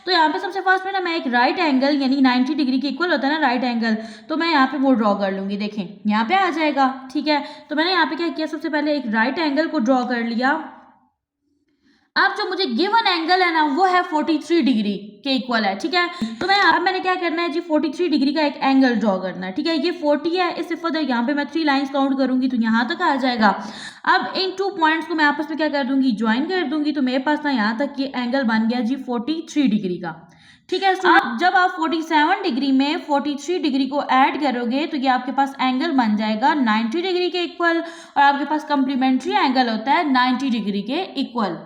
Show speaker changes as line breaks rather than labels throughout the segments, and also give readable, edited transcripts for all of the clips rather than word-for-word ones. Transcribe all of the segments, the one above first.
तो यहाँ पे सबसे फर्स्ट में ना मैं एक राइट एंगल यानी 90 डिग्री के इक्वल होता है ना राइट एंगल, तो मैं यहाँ पे वो ड्रॉ कर लूँगी। देखें यहाँ पे आ जाएगा, ठीक है। तो मैंने यहाँ पे क्या किया, सबसे पहले एक राइट एंगल को ड्रॉ कर लिया। अब जो मुझे गिवन एंगल है ना वो है 43 डिग्री के इक्वल है, ठीक है। तो मैंने क्या करना है जी, 43 डिग्री का एक एंगल ड्रॉ करना है, ठीक है। ये 40 है, इससे फर्दर यहाँ पे मैं 3 लाइंस काउंट करूंगी तो यहाँ तक आ जाएगा। अब इन 2 पॉइंट्स को मैं आपस में क्या कर दूंगी, ज्वाइन कर दूंगी। तो मेरे पास ना यहाँ तक ये एंगल बन गया जी 43 डिग्री का, ठीक है। अब जब आप 47 डिग्री में 43 डिग्री को ऐड करोगे तो ये आपके पास एंगल बन जाएगा 90 डिग्री के इक्वल, और आपके पास कंप्लीमेंट्री एंगल होता है 90 डिग्री के इक्वल।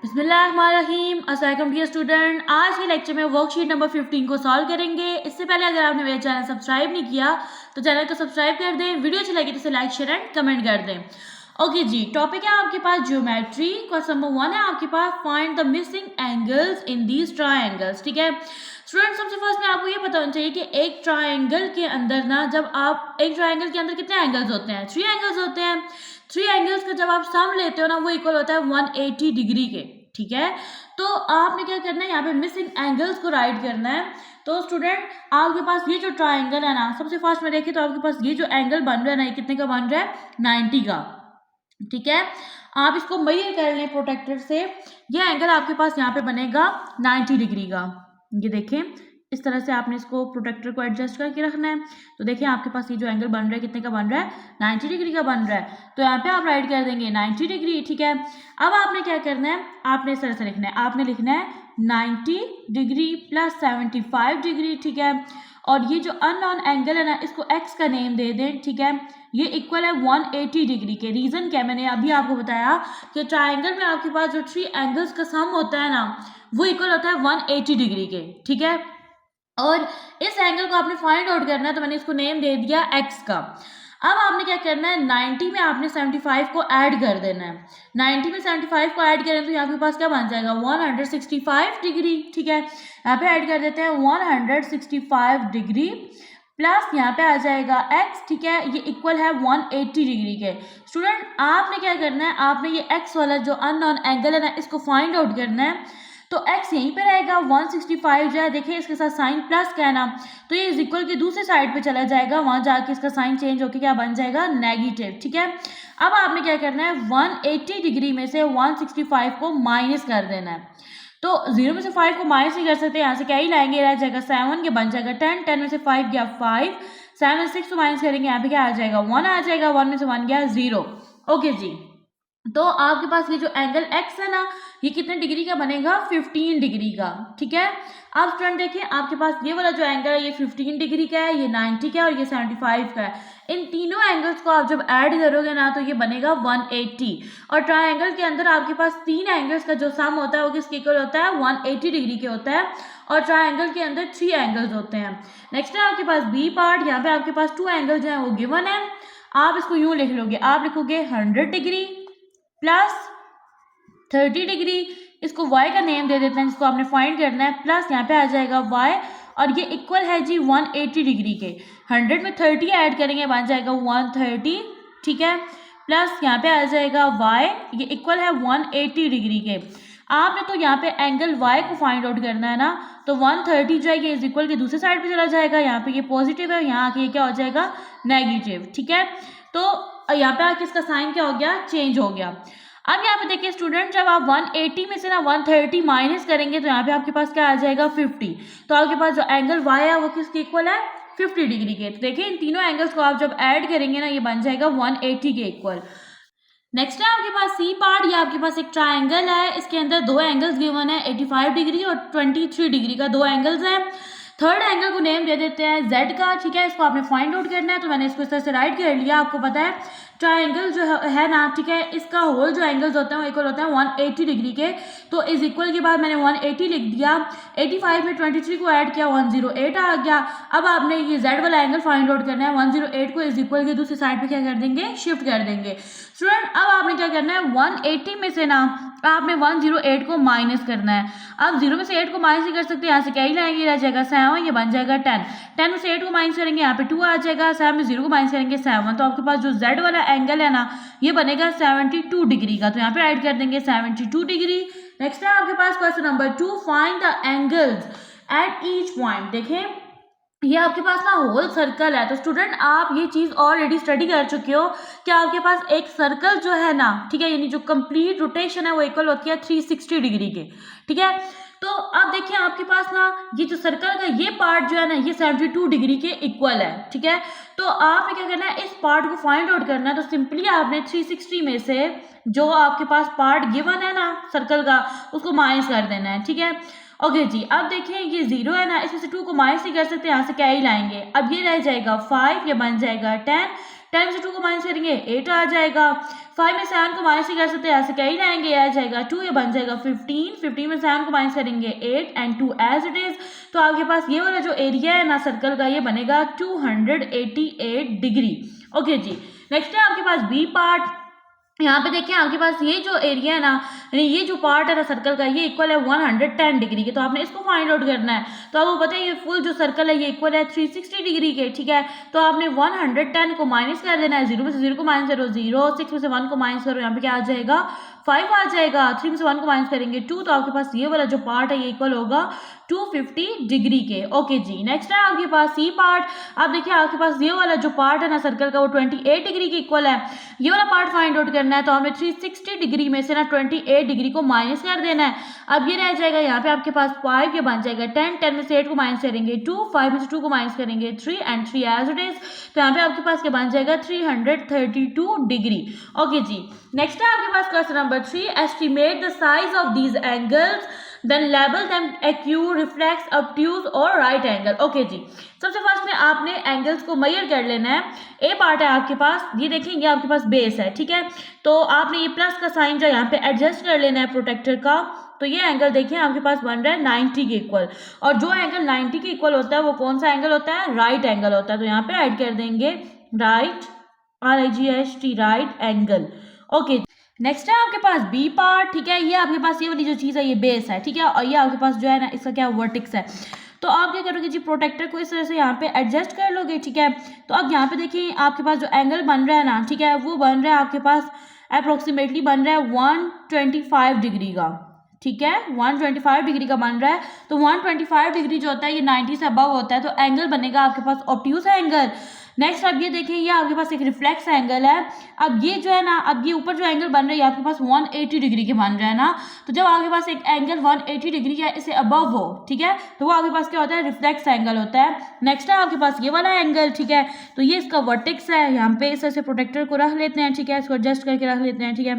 बिस्मिल्लाहिर्रहमानिर्रहीम। अस्सलाम डियर स्टूडेंट, आज के लेक्चर में वर्कशीट नंबर 15 को सॉल्व करेंगे। इससे पहले अगर आपने मेरा चैनल सब्सक्राइब नहीं किया तो चैनल को सब्सक्राइब कर दें, वीडियो अच्छी लगी तो इसे लाइक शेयर एंड कमेंट कर दें। ओके जी, टॉपिक है आपके पास ज्योमेट्री। क्वेश्चन नंबर 1 है आपके पास, find the missing angles in these triangles, ठीक है। स्टूडेंट सबसे फर्स्ट में आपको ये पता होना चाहिए कि एक ट्रायंगल के अंदर ना, जब आप एक ट्रायंगल के अंदर कितने एंगल्स होते हैं, 3 एंगल्स होते हैं। 3 एंगल्स का जब आप सम लेते हो ना वो इक्वल होता है 180 डिग्री के, ठीक है। तो आपने क्या करना है, यहाँ पे मिसिंग एंगल्स को राइट करना है। तो स्टूडेंट आपके पास ये जो ट्रायंगल है ना, सबसे फर्स्ट में देखें तो आपके पास ये जो एंगल बन रहा है ना, ये कितने का बन रहा है, 90 का, ठीक है। आप इसको मेजर कर लें प्रोटेक्टर से, ये एंगल आपके पास यहाँ पे बनेगा 90 डिग्री का। ये देखें इस तरह से आपने इसको प्रोटेक्टर को एडजस्ट करके रखना है। तो देखिए आपके पास ये जो एंगल बन रहा है कितने का बन रहा है, 90 डिग्री का बन रहा है। तो यहाँ पे आप राइट कर देंगे 90 डिग्री, ठीक है। अब आपने क्या करना है, आपने इस तरह से लिखना है, आपने लिखना है 90 डिग्री प्लस 75 डिग्री, ठीक है। और ये जो अननोन एंगल है ना, इसको एक्स का नेम दे दें, ठीक है। ये इक्वल है 180 डिग्री के। रीजन क्या, मैंने अभी आपको बताया कि ट्रायंगल में आपके पास जो 3 एंगल्स का सम होता है ना वो इक्वल होता है 180 डिग्री के, ठीक है। और इस एंगल को आपने फाइंड आउट करना है, तो मैंने इसको नेम दे दिया एक्स का। अब आपने क्या करना है, 90 में आपने 75 को ऐड कर देना है। 90 में 75 को ऐड करें तो यहाँ पे पास क्या बन जाएगा, 165 डिग्री, ठीक है। यहाँ पे ऐड कर देते हैं 165 डिग्री प्लस यहाँ पे आ जाएगा x, ठीक है। ये इक्वल है 180 डिग्री के। स्टूडेंट आपने क्या करना है, आपने ये x वाला जो अननोन एंगल है ना इसको फाइंड आउट करना है। तो x यहीं पे रहेगा, 165 जो है देखिए इसके साथ साइन प्लस का है ना, तो ये इज इक्वल की दूसरी साइड पे चला जाएगा, वहां जाके इसका साइन चेंज होकर क्या बन जाएगा, नेगेटिव, ठीक है। अब आपने क्या करना है, 180 डिग्री में से 165 को माइनस कर देना है। तो 0 में से 5 को माइनस नहीं कर सकते, यहाँ से क्या ही लाएंगे, रह जाएगा 7, ये बन जाएगा 10, 10 में से 5 गया 5, 7 6 को माइनस करेंगे, यहाँ पे क्या आ जाएगा 1 आ जाएगा, 1 में से 1 गया 0। ओके जी, तो आपके पास ये जो एंगल x है ना ये कितने डिग्री का बनेगा, 15 डिग्री का, ठीक है। अब स्टूडेंट देखिए आपके पास ये वाला जो एंगल है ये 15 डिग्री का है, ये 90 का है और ये 75 का है। इन तीनों एंगल्स को आप जब ऐड करोगे ना तो ये बनेगा 180। और ट्रायंगल के अंदर आपके पास 3 एंगल्स का जो सम होता है वो किसके इक्वल होता है, 180 डिग्री के होता है। और ट्रायंगल के अंदर 3 एंगल्स होते हैं। नेक्स्ट है आपके पास बी पार्ट, यहाँ पे आपके पास 2 एंगल जो है वो गिवन है। आप इसको यूं लिख लोगे, आप लिखोगे 100 डिग्री प्लस 30 डिग्री, इसको y का नेम दे देते हैं जिसको आपने फाइंड करना है, प्लस यहाँ पे आ जाएगा y, और ये इक्वल है जी 180 डिग्री के। 100 में 30 ऐड करेंगे बन जाएगा 130, ठीक है। प्लस यहाँ पे आ जाएगा y, ये इक्वल है 180 डिग्री के। आपने तो यहाँ पे एंगल y को फाइंड आउट करना है ना, तो 130 जो है ये इज इक्वल के दूसरे साइड पे चला जाएगा, यहाँ पे ये पॉजिटिव है, यहाँ आके ये क्या हो जाएगा, नेगेटिव, ठीक है। तो यहाँ पे आके इसका साइन क्या हो गया, चेंज हो गया। अब यहाँ पे देखिए स्टूडेंट, जब आप 180 में से ना 130 माइनस करेंगे तो यहाँ पे आपके पास क्या आ जाएगा, 50। तो आपके पास जो एंगल y है वो किसके इक्वल है, 50 डिग्री के। तो देखिए इन तीनों एंगल्स को आप जब ऐड करेंगे ना ये बन जाएगा 180 के इक्वल। नेक्स्ट है आपके पास सी पार्ट, ये आपके पास एक ट्राइंगल है, इसके अंदर 2 एंगल्स गिवन है, 85 डिग्री और 23 डिग्री का 2 एंगल्स हैं। थर्ड एंगल को नेम दे देते हैं z का, ठीक है। इसको आपने फाइंड आउट करना है, तो मैंने इसको इस तरह से राइट कर लिया। आपको पता है ट्राइंगल जो है ना, ठीक है, इसका होल जो एंगल्स होते हैं वो इक्वल होते हैं 180 डिग्री के। तो इज इक्वल के बाद मैंने 180 लिख दिया, 85 में 23 को ऐड किया 108 आ गया। अब आपने ये z वाला एंगल फाइंड आउट करना है, 108 को इज इक्वल के दूसरी साइड पे क्या कर देंगे, शिफ्ट कर देंगे। स्टूडेंट अब आपने क्या करना है, 180 में से ना आपने 108 को माइनस करना है। अब 0 में से 8 को माइनस नहीं कर सकते, यहाँ से क्या ही लाएंगे, रह जाएगा 7, ये बन जाएगा 10। 10 में से 8 को माइनस करेंगे, यहाँ पे 2 आ जाएगा, 7 में 0 को माइनस करेंगे 7, तो आपके पास जो z वाला एंगल है ना ये बनेगा 72 डिग्री का, तो यहाँ पे ऐड कर देंगे 72 डिग्री। नेक्स्ट है आपके पास question number 2, find the angles at each point. देखें ये आपके पास ना होल सर्कल है, तो स्टूडेंट आप ये चीज ऑलरेडी स्टडी कर चुके हो कि आपके पास एक सर्कल जो है ना, ठीक है, यानी जो कंप्लीट रोटेशन है वो इक्वल होती है 360 डिग्री के, ठीक है। तो अब देखिए आपके पास ना ये जो सर्कल का ये पार्ट जो है ना ये 72 डिग्री के इक्वल है, ठीक है। तो आपने क्या करना है, इस पार्ट को फाइंड आउट करना है, तो सिंपली आपने 360 में से जो आपके पास पार्ट गिवन है ना सर्कल का उसको माइनस कर देना है, ठीक है। ओके जी, अब देखिए ये 0 है ना, इसमें से 2 को माइनस नहीं कर सकते, यहाँ से क्या ही लाएंगे, अब ये रह जाएगा 5, ये बन जाएगा 10, 10 में से 2 को माइनस करेंगे 8 आ जाएगा, 5 में 7 को माइनस नहीं कर सकते, यहाँ से क्या ही लाएंगे, आ जाएगा 2, ये बन जाएगा 15, 15 में 7 को माइनस करेंगे 8 एंड 2 एज इट इज। तो आपके पास ये वाला जो एरिया है ना सर्कल का ये बनेगा 288 डिग्री। ओके जी, नेक्स्ट है आपके पास बी पार्ट। यहाँ पे देखिए आपके पास ये जो एरिया है ना, यानी ये जो पार्ट है ना सर्कल का ये इक्वल है 110 डिग्री के, तो आपने इसको फाइंड आउट करना है। तो आपको पता है ये फुल जो सर्कल है ये इक्वल है 360 डिग्री के, ठीक है। तो आपने 110 को माइनस कर देना है, 0 में से 0 को माइनस करो 0, 6 में से 1 को माइनस करो, यहाँ पे क्या आ जाएगा 5 आ जाएगा, 3 में से 1 को माइनस करेंगे 2, तो आपके पास ये वाला जो पार्ट है ये इक्वल होगा 250 डिग्री के। ओके जी, नेक्स्ट है आपके पास सी पार्ट। अब देखिए आपके पास ये वाला जो पार्ट है ना सर्कल का वो 28 डिग्री के इक्वल है, ये वाला पार्ट फाइंड आउट करना है। तो हमें 360 डिग्री में से ना 28 डिग्री को माइनस कर देना है। अब ये रह जाएगा यहाँ पे आपके पास 5, ये बन जाएगा 10, 10 में से 8 को माइनस करेंगे 2, 5 में से 2 को माइनस करेंगे 3 एंड 3 एज इट इज, तो यहाँ पे आपके पास क्या बन जाएगा 332 डिग्री। ओके जी, नेक्स्ट है आपके पास question number 3, estimate the size of these angles then label them acute, reflex, obtuse और राइट एंगल। ओके जी, सबसे फर्स्ट में आपने एंगल्स को मेजर कर लेना है। ए पार्ट है आपके पास, ये देखेंगे आपके पास बेस है, ठीक है। तो आपने ये प्लस का साइन जो यहाँ पे एडजस्ट कर लेना है प्रोटेक्टर का। तो ये एंगल देखिए आपके पास बन रहा है 90 के इक्वल, और जो एंगल 90 के इक्वल होता है वो कौन सा एंगल होता है, राइट एंगल होता है। तो यहाँ पे ऐड कर देंगे right, RIGHT, right angle. Okay, next है आपके पास बी पार्ट, ठीक है। ये आपके पास ये वाली जो चीज़ है ये बेस है, ठीक है, और ये आपके पास जो है ना इसका क्या वर्टेक्स है। तो आप क्या करोगे जी, प्रोटेक्टर को इस तरह से यहाँ पे एडजस्ट कर लोगे, ठीक है। तो अब यहाँ पे देखिए आपके पास जो एंगल बन रहा है ना, ठीक है, वो बन रहा है आपके पास अप्रोक्सीमेटली बन रहा है 125 डिग्री का, ठीक है, 125 डिग्री का बन रहा है। तो 125 डिग्री जो होता है ये 90 से अबव होता है, तो एंगल बनेगा आपके पास ऑब्ट्यूज एंगल। नेक्स्ट अब ये देखिए ये आपके पास एक रिफ्लेक्स एंगल है। अब ये जो है ना, अब ये ऊपर जो एंगल बन रहा है आपके पास 180 डिग्री के बन रहा है ना, तो जब आपके पास एक एंगल 180 डिग्री या इससे अबव हो, ठीक है, तो वो आपके पास क्या होता है, रिफ्लेक्स एंगल होता है। नेक्स्ट है आपके पास ये वाला एंगल, ठीक है, तो ये इसका वर्टेक्स है। यहाँ पे इस तरह से प्रोटेक्टर को रख लेते हैं, ठीक है, इसको एडजस्ट करके रख लेते हैं, ठीक है,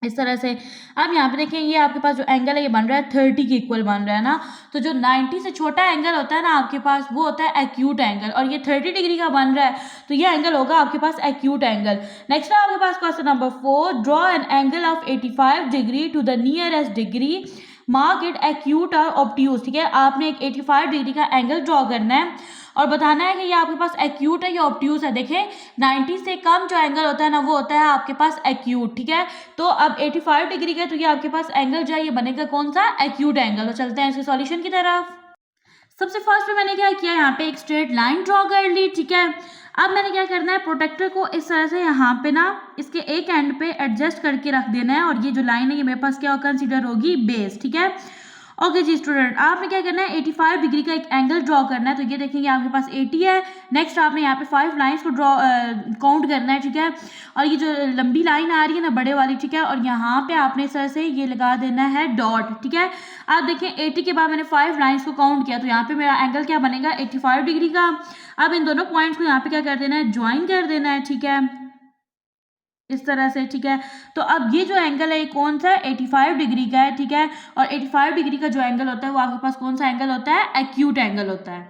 इस तरह से। अब यहाँ पे देखिए ये आपके पास जो एंगल है ये बन रहा है 30 के इक्वल बन रहा है ना, तो जो 90 से छोटा एंगल होता है ना आपके पास वो होता है एक्यूट एंगल, और ये 30 डिग्री का बन रहा है, तो ये एंगल होगा आपके पास एक्यूट एंगल। नेक्स्ट है आपके पास question number 4, draw an angle of 85 degree to the nearest degree, mark it acute और ऑब्ट्यूज, ठीक है। आपने एक 85 डिग्री का एंगल ड्रॉ करना है और बताना है कि ये आपके पास एक्यूट है या ऑब्ट्यूज है। देखिए 90 से कम जो एंगल होता है ना वो होता है आपके पास एक्यूट, ठीक है। तो अब 85 डिग्री का तो ये आपके पास एंगल जो है ये बनेगा कौन सा, एक्यूट एंगल। तो चलते हैं इसके सॉल्यूशन की तरफ। सबसे फर्स्ट में मैंने क्या किया, यहाँ पे एक स्ट्रेट लाइन ड्रॉ कर ली, ठीक है। अब मैंने क्या करना है, प्रोटेक्टर को इस तरह से यहाँ पे ना इसके एक एंड पे एडजस्ट करके रख देना है, और ये जो लाइन है ये मेरे पास क्या कंसीडर होगी, बेस, ठीक है। ओके जी स्टूडेंट, आपने क्या करना है 85 डिग्री का एक एंगल ड्रॉ करना है। तो ये देखेंगे आपके पास 80 है। नेक्स्ट आपने यहाँ पे 5 लाइंस को ड्रॉ काउंट करना है, ठीक है। और ये जो लंबी लाइन आ रही है ना बड़े वाली, ठीक है, और यहाँ पे आपने इस तरह से ये लगा देना है डॉट, ठीक है। आप देखें 80 के बाद मैंने 5 लाइंस को काउंट किया, तो यहाँ पे मेरा एंगल क्या बनेगा 85 डिग्री का। अब इन दोनों पॉइंट्स को यहाँ पे क्या कर देना है, ज्वाइन कर देना है, ठीक है, इस तरह से, ठीक है। तो अब ये जो एंगल है ये कौन सा है, 85 डिग्री का है, ठीक है। और 85 डिग्री का जो एंगल होता है वो आपके पास कौन सा एंगल होता है, एक्यूट एंगल होता है।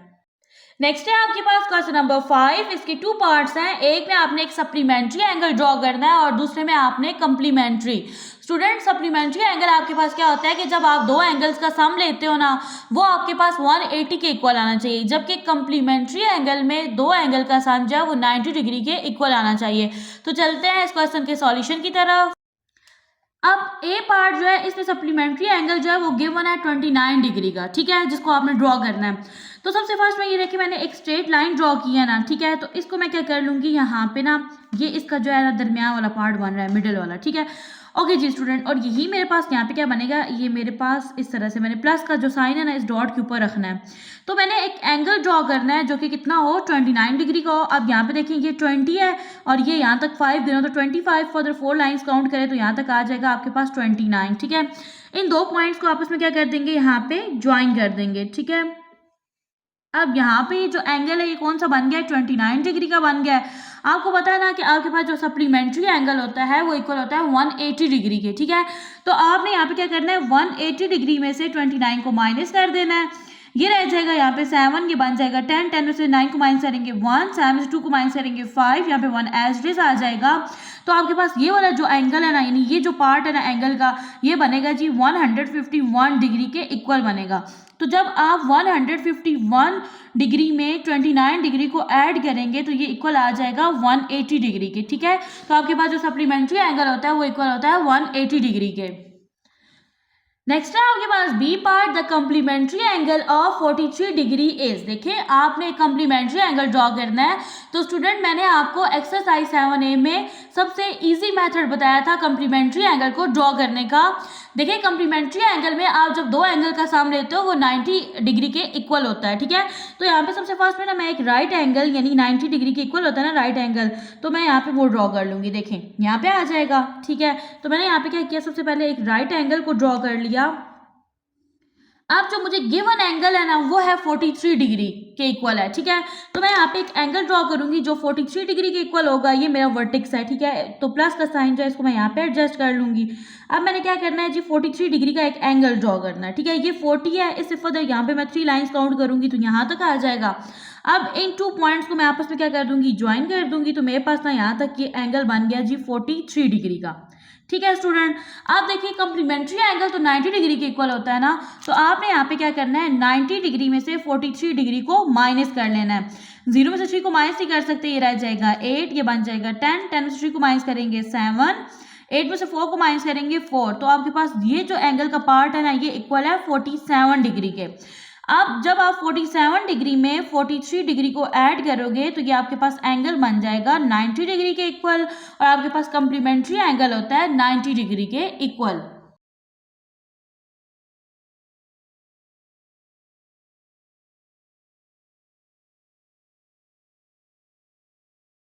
नेक्स्ट है आपके पास क्वेश्चन नंबर 5। इसके 2 पार्ट्स हैं। एक में आपने एक सप्लीमेंट्री एंगल ड्रॉ करना है और दूसरे में आपने कंप्लीमेंट्री। स्टूडेंट, सप्लीमेंट्री एंगल आपके पास क्या होता है कि जब आप दो एंगल्स का सम लेते हो ना, वो आपके पास 180 के इक्वल आना चाहिए, जबकि कंप्लीमेंट्री एंगल में दो एंगल का सम जो है वो 90 डिग्री के इक्वल आना चाहिए। तो चलते हैं इस क्वेश्चन के सॉल्यूशन की तरफ। अब ए पार्ट जो है, इसमें सप्लीमेंट्री एंगल जो है वो गिवन है 29 डिग्री का, ठीक है, जिसको आपने ड्रॉ करना है। तो सबसे फर्स्ट में ये देखिए मैंने एक स्ट्रेट लाइन ड्रॉ की है ना, ठीक है। तो इसको मैं क्या कर लूँगी, यहाँ पे ना ये इसका जो है ना दरमियान वाला पार्ट बन रहा है, मिडिल वाला, ठीक है। ओके जी स्टूडेंट, और यही मेरे पास यहाँ पे क्या बनेगा, ये मेरे पास इस तरह से मैंने प्लस का जो साइन है ना इस डॉट के ऊपर रखना है। तो मैंने एक एंगल ड्रॉ करना है जो कि कितना हो, 29 डिग्री का हो। अब यहाँ पे देखिए ये 20 है और ये यहाँ तक 5 गिनो, तो 25 फॉर द 4 लाइन्स काउंट करें तो यहाँ तक आ जाएगा आपके पास 29, ठीक है। इन दो पॉइंट्स को आपस में क्या कर देंगे, यहाँ पे ज्वाइन कर देंगे, ठीक है। अब यहाँ पे जो एंगल है ये कौन सा बन गया है, 29 डिग्री का बन गया है। आपको पता है ना कि आपके पास जो सप्लीमेंट्री एंगल होता है वो इक्वल होता है 180 डिग्री के, ठीक है। तो आपने यहाँ पे क्या करना है, 180 डिग्री में से 29 को माइनस कर देना है। ये रह जाएगा यहाँ पे 7, ये बन जाएगा 10, 10 में से 9 को माइनस करेंगे 1, 7 में से 2 को माइनस करेंगे 5, यहाँ पे 1 एज इट आ जाएगा। तो आपके पास ये वाला जो एंगल है ना, यानी ये जो पार्ट है ना एंगल का, ये बनेगा जी 151 डिग्री के इक्वल बनेगा। तो जब आप 151 डिग्री में 29 डिग्री को ऐड करेंगे तो ये इक्वल आ जाएगा 180 डिग्री के, ठीक है। तो आपके पास जो सप्लीमेंट्री एंगल होता है वो इक्वल होता है 180 डिग्री के। नेक्स्ट है आपके पास B part, the complementary angle of 43 degree is. देखिए आपने कम्प्लीमेंट्री एंगल ड्रॉ करना है। तो स्टूडेंट मैंने आपको एक्सरसाइज 7A में सबसे इजी मेथड बताया था कम्प्लीमेंट्री एंगल को ड्रॉ करने का। देखिए कम्प्लीमेंट्री एंगल में आप जब दो एंगल का सम लेते हो वो 90 डिग्री के इक्वल होता है, ठीक है। तो यहाँ पे सबसे फर्स्ट में ना मैं एक राइट एंगल यानी 90 डिग्री के इक्वल होता है ना राइट एंगल, तो मैं यहाँ पे वो ड्रॉ कर लूँगी। देखें यहाँ पे आ जाएगा, ठीक है। तो मैंने यहाँ पे क्या किया, सबसे पहले एक राइट एंगल को ड्रॉ कर लिया। अब जो मुझे गिवन एंगल है ना वो है 43 डिग्री के इक्वल है, ठीक है। तो मैं यहाँ पे एक एंगल ड्रॉ करूंगी जो 43 डिग्री के इक्वल होगा। ये मेरा वर्टेक्स है, ठीक है। तो प्लस का साइन जो है इसको मैं यहाँ पे एडजस्ट कर लूंगी। अब मैंने क्या करना है जी, 43 डिग्री का एक एंगल ड्रॉ करना है, ठीक है। ये 40 है, इससे फर्दर यहाँ पे मैं 3 लाइन्स काउंट करूंगी तो यहाँ तक आ जाएगा। अब इन 2 पॉइंट्स को मैं आपस में क्या कर दूंगी, ज्वाइन कर दूंगी। तो मेरे पास ना यहाँ तक ये एंगल बन गया जी 43 डिग्री का, ठीक है स्टूडेंट। आप देखिए कम्प्लीमेंट्री एंगल तो 90 डिग्री के इक्वल होता है ना, तो आपने यहाँ पे क्या करना है, 90 डिग्री में से 43 डिग्री को माइनस कर लेना है। 0 में से 3 को माइनस नहीं कर सकते, ये रह जाएगा 8, ये बन जाएगा 10, 10 में से 3 को माइनस करेंगे 7, 8 में से 4 को माइनस करेंगे 4। तो आपके पास ये जो एंगल का पार्ट है ना ये इक्वल है 47 डिग्री के। अब जब आप 47 डिग्री में 43 डिग्री को ऐड करोगे तो ये आपके पास एंगल बन जाएगा 90 डिग्री के इक्वल, और आपके पास कम्प्लीमेंट्री एंगल होता है 90 डिग्री के इक्वल।